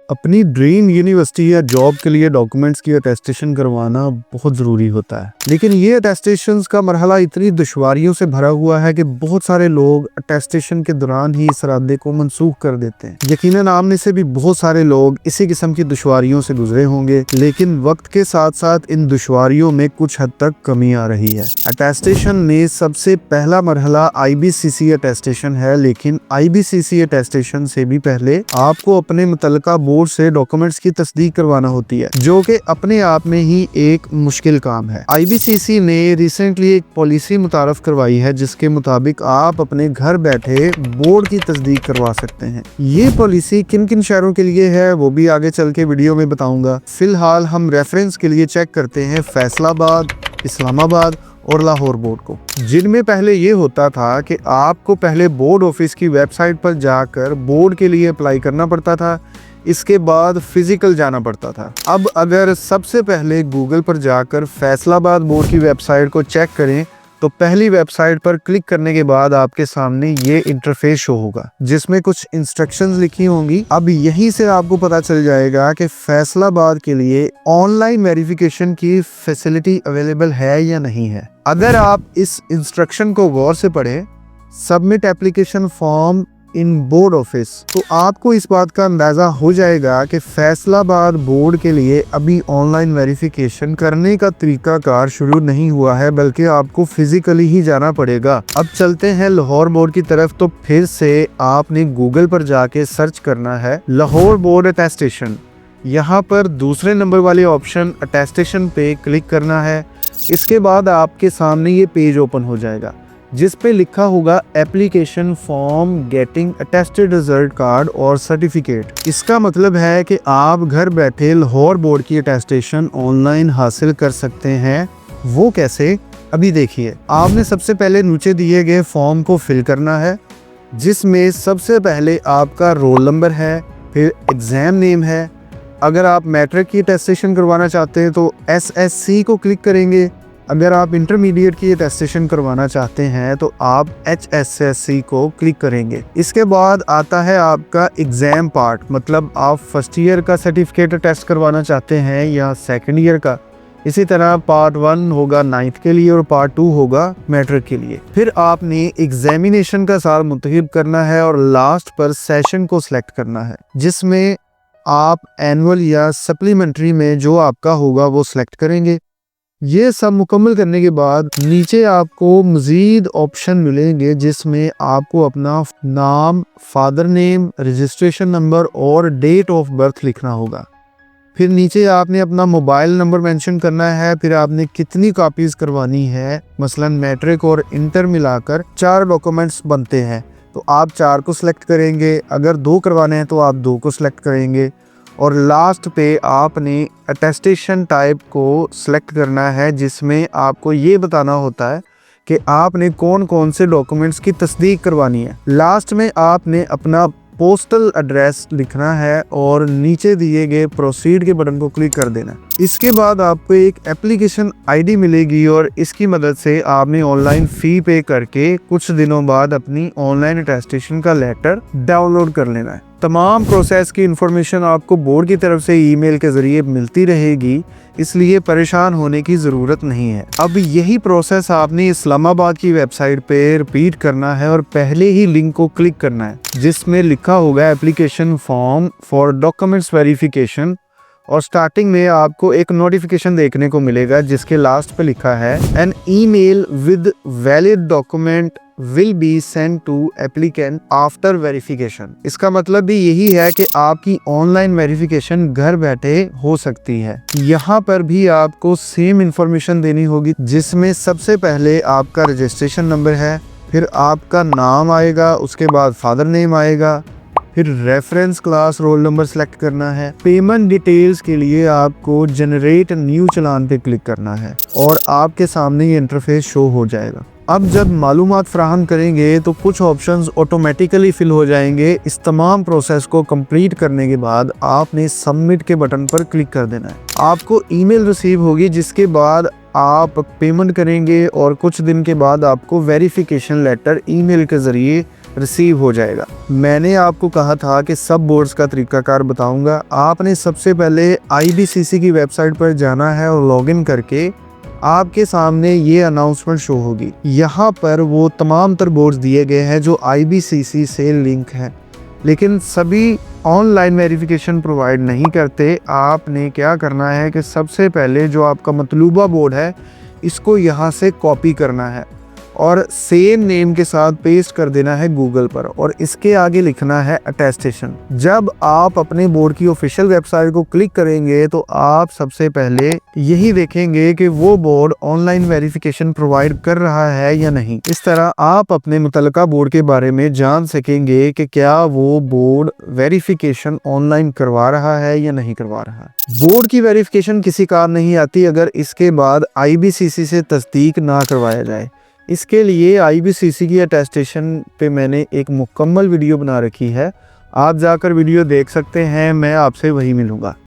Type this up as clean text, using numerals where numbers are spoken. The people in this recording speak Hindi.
अपनी ड्रीम यूनिवर्सिटी या जॉब के लिए डॉक्यूमेंट्स की अटेस्टेशन करवाना बहुत ज़रूरी होता है, लेकिन ये अटेस्टेशंस का मरहला इतनी दुश्वारियों से भरा हुआ है कि बहुत सारे लोग अटेस्टेशन के दौरान ही इस इरादे को मनसूख कर देते हैं। यकीनन आमने से भी बहुत सारे लोग इसी किस्म की दुश्वारियों से गुजरे होंगे, लेकिन वक्त के साथ साथ इन दुश्वारियों में कुछ हद तक कमी आ रही है। अटेस्टेशन में सबसे पहला मरहला IBCC अटेस्टेशन है, लेकिन IBCC अटेस्टेशन से भी पहले आपको अपने मुतल्लिका बोर्ड से डॉक्यूमेंट्स की तस्दीक करवाना होती है, जो कि अपने आप में ही एक मुश्किल काम है। IBCC ने रिसेंटली एक पॉलिसी मुतारफ करवाई है, जिसके मुताबिक आप अपने घर बैठे बोर्ड की तस्दीक करवा सकते हैं। ये पॉलिसी किन किन शहरों के लिए है वो भी आगे चल के वीडियो में बताऊंगा। फिलहाल हम रेफरेंस के लिए चेक करते हैं फैसलाबाद, इस्लामाबाद और लाहौर बोर्ड को, जिनमें पहले ये होता था कि आपको पहले बोर्ड ऑफिस की वेबसाइट पर जाकर बोर्ड के लिए अप्लाई करना पड़ता था, इसके बाद फिजिकल जाना पड़ता था। अब अगर सबसे पहले गूगल पर जाकर फैसलाबाद बोर्ड की वेबसाइट को चेक करें तो पहली वेबसाइट पर क्लिक करने के बाद आपके सामने ये इंटरफेस शो होगा, जिसमें कुछ इंस्ट्रक्शंस लिखी होंगी। अब यहीं से आपको पता चल जाएगा कि फैसलाबाद के लिए ऑनलाइन वेरिफिकेशन की फैसिलिटी अवेलेबल है या नहीं है। अगर आप इस इंस्ट्रक्शन को गौर से पढ़ें, submit application form in board office, तो आपको इस बात का अंदाजा हो जाएगा कि फैसलाबाद बोर्ड के लिए अभी ऑनलाइन वेरिफिकेशन करने का तरीकाकार शुरू नहीं हुआ है, बल्कि आपको फिजिकली ही जाना पड़ेगा। अब चलते हैं लाहौर बोर्ड की तरफ। तो फिर से आपने गूगल पर जाके सर्च करना है लाहौर बोर्ड अटेस्टेशन। यहाँ पर दूसरे नंबर वाले ऑप्शन अटेस्टेशन पे क्लिक करना है। इसके बाद आपके सामने ये पेज ओपन हो जाएगा, जिस पे लिखा होगा application form getting attested result card और सर्टिफिकेट। इसका मतलब है कि आप घर बैठे लाहौर बोर्ड की अटेस्टेशन ऑनलाइन हासिल कर सकते हैं। वो कैसे, अभी देखिए। आपने सबसे पहले नीचे दिए गए फॉर्म को फिल करना है, जिसमें सबसे पहले आपका रोल नंबर है, फिर एग्जाम नेम है। अगर आप मैट्रिक की अटेस्टेशन करवाना चाहते हैं तो SSC को क्लिक करेंगे। अगर आप इंटरमीडिएट की अटेस्टेशन करवाना चाहते हैं तो आप HSSC को क्लिक करेंगे। इसके बाद आता है आपका एग्जाम पार्ट, मतलब आप फर्स्ट ईयर का सर्टिफिकेट अटेस्ट करवाना चाहते हैं या सेकंड ईयर का। इसी तरह पार्ट 1 होगा 9th के लिए और पार्ट 2 होगा मैट्रिक के लिए। फिर आपने एग्जामिनेशन का साल मुंतखब करना है और लास्ट पर सेशन को सिलेक्ट करना है, जिसमें आप एनुअल या सप्लीमेंट्री में जो आपका होगा वो सिलेक्ट करेंगे। ये सब मुकम्मल करने के बाद नीचे आपको मजीद ऑप्शन मिलेंगे, जिसमें आपको अपना नाम, फादर नेम, रजिस्ट्रेशन नंबर और डेट ऑफ बर्थ लिखना होगा। फिर नीचे आपने अपना मोबाइल नंबर मेंशन करना है। फिर आपने कितनी कॉपीज़ करवानी है, मसलन मैट्रिक और इंटर मिलाकर 4 डॉक्यूमेंट्स बनते हैं, तो आप 4 को सिलेक्ट करेंगे। अगर 2 करवाने हैं तो आप 2 को सिलेक्ट करेंगे। और लास्ट पे आपने अटेस्टेशन टाइप को सिलेक्ट करना है, जिसमें आपको ये बताना होता है कि आपने कौन कौन से डॉक्यूमेंट्स की तस्दीक करवानी है। लास्ट में आपने अपना पोस्टल एड्रेस लिखना है और नीचे दिए गए प्रोसीड के बटन को क्लिक कर देना है। इसके बाद आपको एक एप्लीकेशन ID मिलेगी और इसकी मदद से आपने ऑनलाइन फ़ी पे करके कुछ दिनों बाद अपनी ऑनलाइन अटेस्टेशन का लेटर डाउनलोड कर लेना है। तमाम प्रोसेस की इंफॉर्मेशन आपको बोर्ड की तरफ से ईमेल के ज़रिए मिलती रहेगी, इसलिए परेशान होने की ज़रूरत नहीं है। अब यही प्रोसेस आपने इस्लामाबाद की वेबसाइट पे रिपीट करना है और पहले ही लिंक को क्लिक करना है, जिसमें लिखा होगा application form for documents verification. और स्टार्टिंग में आपको एक नोटिफिकेशन देखने को मिलेगा, जिसके लास्ट पे लिखा है an email with valid document will be send to applicant after verification. इसका मतलब भी यही है कि आपकी ऑनलाइन वेरिफिकेशन घर बैठे हो सकती है। यहाँ पर भी आपको सेम इंफॉर्मेशन देनी होगी, जिसमें सबसे पहले आपका रजिस्ट्रेशन नंबर है, फिर आपका नाम आएगा, उसके बाद फादर नेम आएगा, फिर reference class roll number select करना है। पेमेंट डिटेल्स के लिए आपको जनरेट न्यू चालान पे क्लिक करना है और आपके सामने ये इंटरफेस शो हो जाएगा। अब जब मालूमात फ्राहम करेंगे तो कुछ ऑप्शंस ऑटोमेटिकली फिल हो जाएंगे। इस तमाम प्रोसेस को कंप्लीट करने के बाद आपने सबमिट के बटन पर क्लिक कर देना है। आपको ईमेल रिसीव होगी, जिसके बाद आप पेमेंट करेंगे और कुछ दिन के बाद आपको वेरिफिकेशन लेटर ईमेल के ज़रिए रिसीव हो जाएगा। मैंने आपको कहा था कि सब बोर्ड्स का तरीकाकार बताऊंगा। आपने सबसे पहले IBCC की वेबसाइट पर जाना है और लॉगिन करके आपके सामने ये अनाउंसमेंट शो होगी। यहाँ पर वो तमाम तर बोर्ड्स दिए गए हैं जो IBCC से लिंक हैं, लेकिन सभी ऑनलाइन वेरिफिकेशन प्रोवाइड नहीं करते। आपने क्या करना है कि सबसे पहले जो आपका मतलूबा बोर्ड है इसको यहाँ से कॉपी करना है और सेम नेम के साथ पेस्ट कर देना है गूगल पर, और इसके आगे लिखना है अटेस्टेशन। जब आप अपने बोर्ड की ऑफिशियल वेबसाइट को क्लिक करेंगे तो आप सबसे पहले यही देखेंगे कि वो बोर्ड ऑनलाइन वेरिफिकेशन प्रोवाइड कर रहा है या नहीं। इस तरह आप अपने मुतल्लिका बोर्ड के बारे में जान सकेंगे कि क्या वो बोर्ड वेरिफिकेशन ऑनलाइन करवा रहा है या नहीं करवा रहा है। बोर्ड की वेरिफिकेशन किसी काम नहीं आती अगर इसके बाद IBCC से तस्दीक ना करवाया जाए। इसके लिए IBCC की अटेस्टेशन पे मैंने एक मुकम्मल वीडियो बना रखी है, आप जाकर वीडियो देख सकते हैं। मैं आपसे वही मिलूँगा।